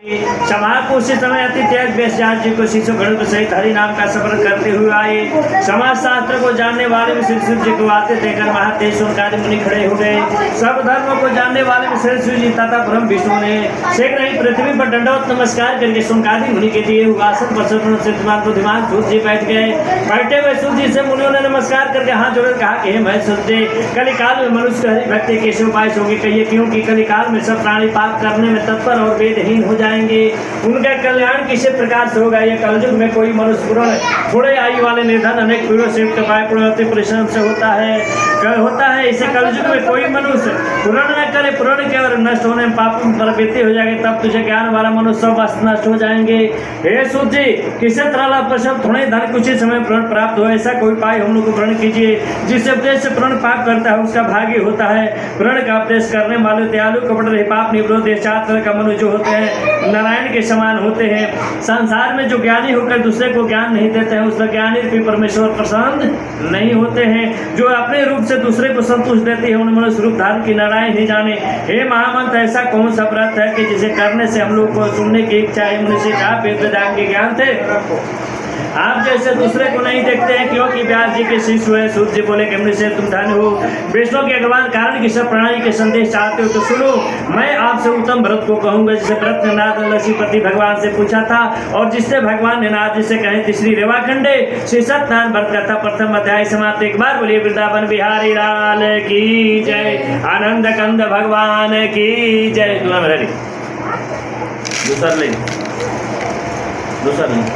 समाज उसी समय अति तेज व्यासराज जी को शिष्य गणों सहित हरि नाम का स्मरण करते हुए आए। समाज शास्त्र को जानने वाले भी श्री सूर्य जी को आते देखकर महातेज सोनकादि मुनि खड़े हो गए। सब धर्मों को जानने वाले भी श्री सूर्य जी तथा ब्रह्म विष्णु ने शीघ्र ही पृथ्वी पर दंडवत नमस्कार करके सोनकादि मुनि के दिए हुए आसन पर सिद्धमान बुद्धिमान सूर्य जी बैठ गए। बैठे हुए सूर्य जी से मुनियों ने नमस्कार करके हाथ जोड़कर कहा कि हे मैं सूर्य, कलिकाल में मनुष्य हरि भक्ति कैसे उपाय होगी कहिए, क्योंकि कलिकाल में सब प्राणी पाप करने में तत्पर और वेदहीन हो जाएंगे। उनका कल्याण किसी प्रकार से होगा। यह कलयुग में कोई मनुष्य पुराण थोड़े आयु वाले निर्धन अनेक पीड़ों से पुण्यवती परिश्रम से होता है। इसे कलयुग में कोई मनुष्य पुराण न करे, पुराण के और नष्ट होने में पाप में प्रवृत्ति हो जाएगी, तब तुझे ज्ञान वाला मनुष्य सब नष्ट हो जाएंगे। हे सूर्य, किसी तरह परिश्रम थोड़े धन कुछ ही समय प्रण प्राप्त हो, ऐसा कोई उपाय हम लोग को प्रण कीजिए। जिस उपदेश से प्रण पाप करता है उसका भाग्य होता है। प्रण का उपदेश करने वाले दयालु कपट रहे पाप निवृत्त चार तरह का मनुष्य जो होते हैं नारायण के समान होते हैं। संसार में जो ज्ञानी होकर दूसरे को ज्ञान नहीं देते हैं उसका ज्ञानी भी परमेश्वर प्रसन्न नहीं होते हैं। जो अपने रूप से दूसरे को संतुष्ट देते हैं उन मनुष्य रूप धारण की नारायण ही जाने। हे महामंत्र, ऐसा कौन सा व्रत है कि जिसे करने से हम लोग को सुनने की इच्छा है? मनुष्य का वेदांत के ज्ञान थे आप जैसे दूसरे को नहीं देखते हैं, क्योंकि व्यास जी के शिष्य हुए। सूर्य जी बोले कि से तुम धन्य हो, विष्णु के अग्रवान कारण की सब प्रणाली के संदेश चाहते हो तो सुनो। मैं आपसे उत्तम व्रत को कहूंगा जिसे व्रत ने नाथ लक्ष्मीपति भगवान से पूछा था और जिससे भगवान ने नाथ जिसे कहे तीसरी रेवाखंडे श्री सत्यनारायण व्रत का था। प्रथम अध्याय समाप्त। एक बार बोलिए वृंदावन बिहारी लाल की जय, आनंद कंद भगवान की जय। दूसरा नहीं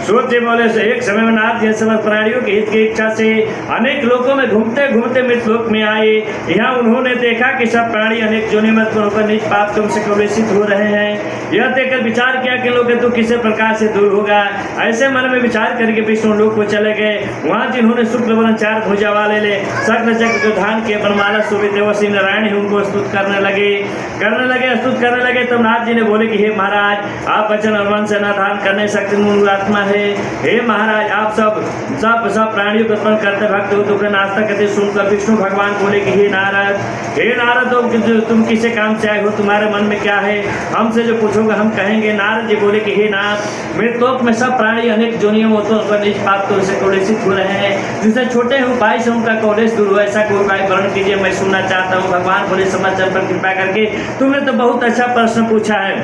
सूर्य बोले से एक समय में नाथ यह समस्त प्राणियों के हित की इच्छा से अनेक लोकों में घूमते घूमते मृतलोक में आए। यहाँ उन्होंने देखा कि सब प्राणी अनेक जोनि मत होकर निज पाप तुम से कलुषित हो रहे हैं। यह देखकर विचार किया कि लोग तो किसी प्रकार से दूर होगा। ऐसे मन में विचार करके विष्णु लोक को चले गए। वहाँ जिन्होंने शुक्ल वर्ण चार भुजा वाले ले शक्र चक्र को धान किए परमाला सुवित देवसी नारायण ही उनको स्तुत करने लगे। तब नाथ जी ने बोले कि हे महाराज, आप वचन और मन से न धारण करने सकते मूल आत्मा है। हे महाराज, आप सब प्राणियों को उत्पन्न करते भक्त हो तो नास्ता करते सुनकर विष्णु भगवान बोले कि हे नारद तुम किसे काम से आए हो? तुम्हारे मन में क्या है? हमसे जो पूछोगे हम कहेंगे। नारद जी बोले कि हे नाथ, मृतलोक में सब प्राणी अनेक जोनियों होते हैं निज पाप तो उसे कलुषित हो रहे हैं। जिससे छोटे उपाय से उनका कलुष दूर हो, ऐसा कोई उपाय वर्णन कीजिए, मैं सुनना चाहता हूँ। भगवान बोले समाचार पर कृपा करके तुमने तो बहुत अच्छा प्रश्न पूछा है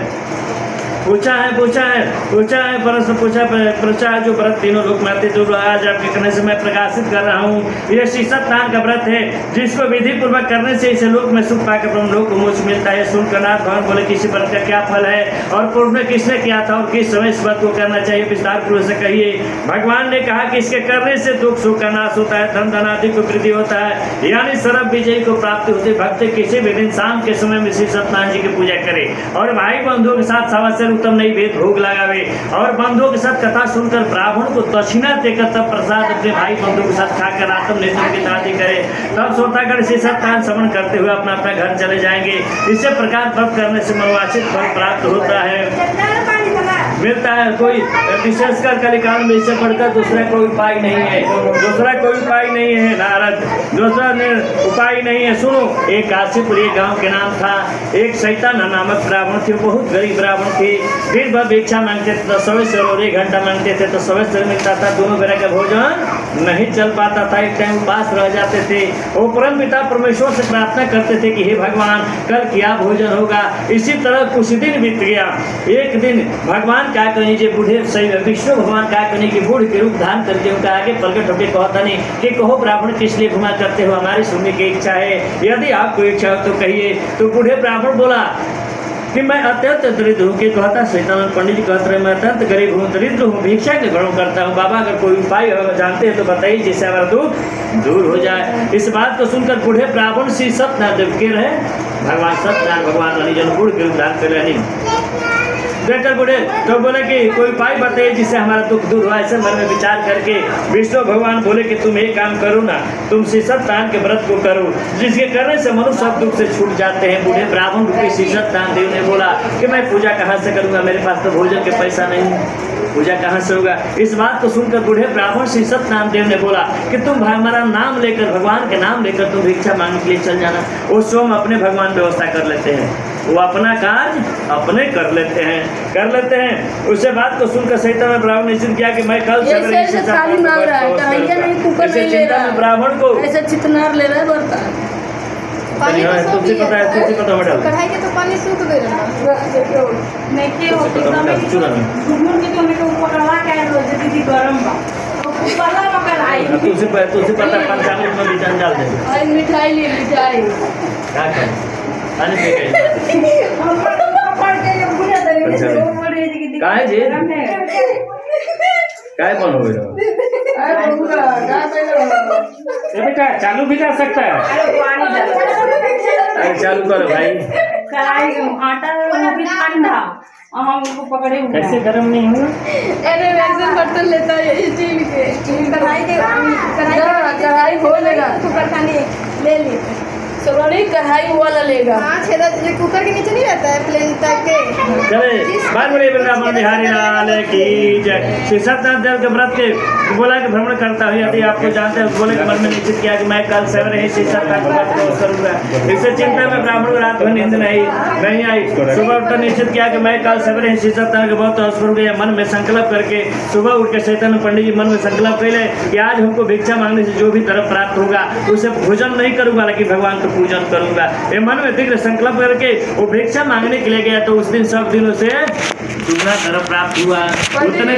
जो व्रत तीनों लोक में आते जो आज आपके कहने से मैं प्रकाशित कर रहा हूँ। यह श्री सत्यनारायण का व्रत है जिसको विधि पूर्वक करने से इसे लोक में सुख पाकर ब्रह्म लोक को मोक्ष मिलता है। सुनकर नाथ भगवान बोले किसी व्रत का क्या फल है और पूर्व में किसने किया था और किस समय इस व्रत को करना चाहिए, विस्तार पूर्वक से कहिए। भगवान ने कहा कि इसके करने से दुख सुख का नाश होता है, धन धनादि को वृद्धि होता है, यानी सर्व विजय को प्राप्ति होती है। भक्त किसी भी दिन शाम के समय में श्री सत्यनारायण जी की पूजा करे और भाई बंधुओं के साथ सवा उत्तम नहीं भेद भोग लगावे और बंधुओं के साथ कथा सुनकर ब्राह्मण को दक्षिणा देकर तब प्रसाद अपने भाई बंधुओं के साथ खाकर आत्म नेत्र की दादी करे। तब श्रोतागण से सत्यान श्रवण करते हुए अपना अपना घर चले जाएंगे। इसी प्रकार व्रत करने से मनोवांछित फल प्राप्त होता है, मिलता है। कोई विशेषकर कलिकाल में इसे पढ़कर दूसरा कोई उपाय नहीं है नारद, दूसरा उपाय नहीं है। सुनो, एक काशीपुरी गांव के नाम था। एक शैतान नामक ब्राह्मण थे, बहुत गरीब ब्राह्मण थे। दिन भर भिक्षा मांगते थे तो सवे से और 1 घंटा मांगते थे तो सवे से मिलता था। दोनों बेरा का भोजन नहीं चल पाता था, एक टाइम उपास रह जाते थे। वो परम पिता परमेश्वर से प्रार्थना करते थे कि हे भगवान, कल क्या भोजन होगा। इसी तरह कुछ दिन बीत गया। एक दिन भगवान क्या करें जे बूढ़े सही विष्णु भगवान क्या करें कि बूढ़ के रूप धारण करके उनका आगे प्रकट होकर कहता नहीं कि कहो ब्राह्मण किस लिए घुमा करते हो, हमारी सुनने की इच्छा है, यदि आपको इच्छा हो तो कहिए। तो बूढ़े ब्राह्मण बोला कि मैं अत्यंत दरिद्र हूँ। कि कहता शैतान पंडित जी कहते रहे मैं अत्यंत गरीब हूँ, दरिद्र हूँ, भिक्षा के ग्रहण करता हूँ। बाबा अगर कोई उपाय जानते हैं तो बताइए जिससे हमारा दुख दूर हो जाए। इस बात को सुनकर बूढ़े ब्राह्मण श्री सत्यनारायण के रहे भगवान सत्यनारायण भगवान अनिजन बूढ़ के उद्धार कर रहे देखकर बूढ़े तो बोले कि कोई उपाय बताइए जिससे हमारा दुख दूर हो। ऐसे मन में विचार करके विष्णु भगवान बोले कि तुम एक काम करो ना, तुम श्री सत्यनारायण के व्रत को करो जिसके करने से मनुष्य सब दुख से छूट जाते हैं। बूढ़े ब्राह्मण रूपी श्री सत्यनारायण देव ने बोला कि मैं पूजा कहाँ से करूँगा, मेरे पास तो भोजन के पैसा नहीं, पूजा कहाँ से होगा। इस बात को सुनकर बूढ़े ब्राह्मण श्री सत्यनारायण देव ने बोला कि तुम हमारा नाम लेकर भगवान के नाम लेकर तुम भिक्षा मांगने के लिए चल जाना। वो स्वयं अपने भगवान व्यवस्था कर लेते हैं। वो अपना कार्य अपने कर लेते हैं। उससे बात को सुनकर सैतान ने ब्राह्मण निश्चित किया कि मैं कल सवेरे ब्राह्मण को ऐसा चितनार ले रहा है बर्तन पानी तुझे पता है कढ़ाई के तो पानी सूख गए नहीं के होती पकड़वा के दीदी गरम बा तुझे पता पंचामृत में भी डाल दे मिठाई ले मिठाई क्या कर पानी पी गई काहे जी काय कौन हो गया बेटा चालू भी जा सकता है अरे चालू करो भाई कढ़ाई आटा भी ठंडा हम उनको पकड़े हुए कैसे गर्म नहीं हुआ अरे वैसे बर्तन लेता है स्टील के कढ़ाई हो लेगा कुकर खाने ले ली सॉरी कढ़ाई वाला लेगा हाँ छेदा कुकर के नीचे नहीं रहता है प्लेन टाइप के चले बात बोले वृंदावन बिहारी लाल की जय। श्री सत्यनारायण देव के व्रत के बोला कि भ्रमण करता हुआ यदि आपको जानते हैं बोले कि मन में निश्चित किया कि मैं कल सवेरे ही श्री सत्यनारायण व्रत को करूंगा। इससे चिंता में ब्राह्मण को रात भर नींद नहीं आई। सुबह उठकर निश्चित किया कि मैं कल सवेरे ही श्री सत्यनारायण के बहुत अवसर हो गया। मन में संकल्प करके सुबह उठ के चैतन्य पंडित जी मन में संकल्प कर ले कि आज हमको भिक्षा मांगने से जो भी तरफ प्राप्त होगा उसे भोजन नहीं करूंगा लेकिन भगवान को पूजन करूंगा। ये मन में दीर्घ संकल्प करके वो भिक्षा मांगने के लिए गया तो उस दिन सब दिनों से दुगना धर्म प्राप्त हुआ। उतने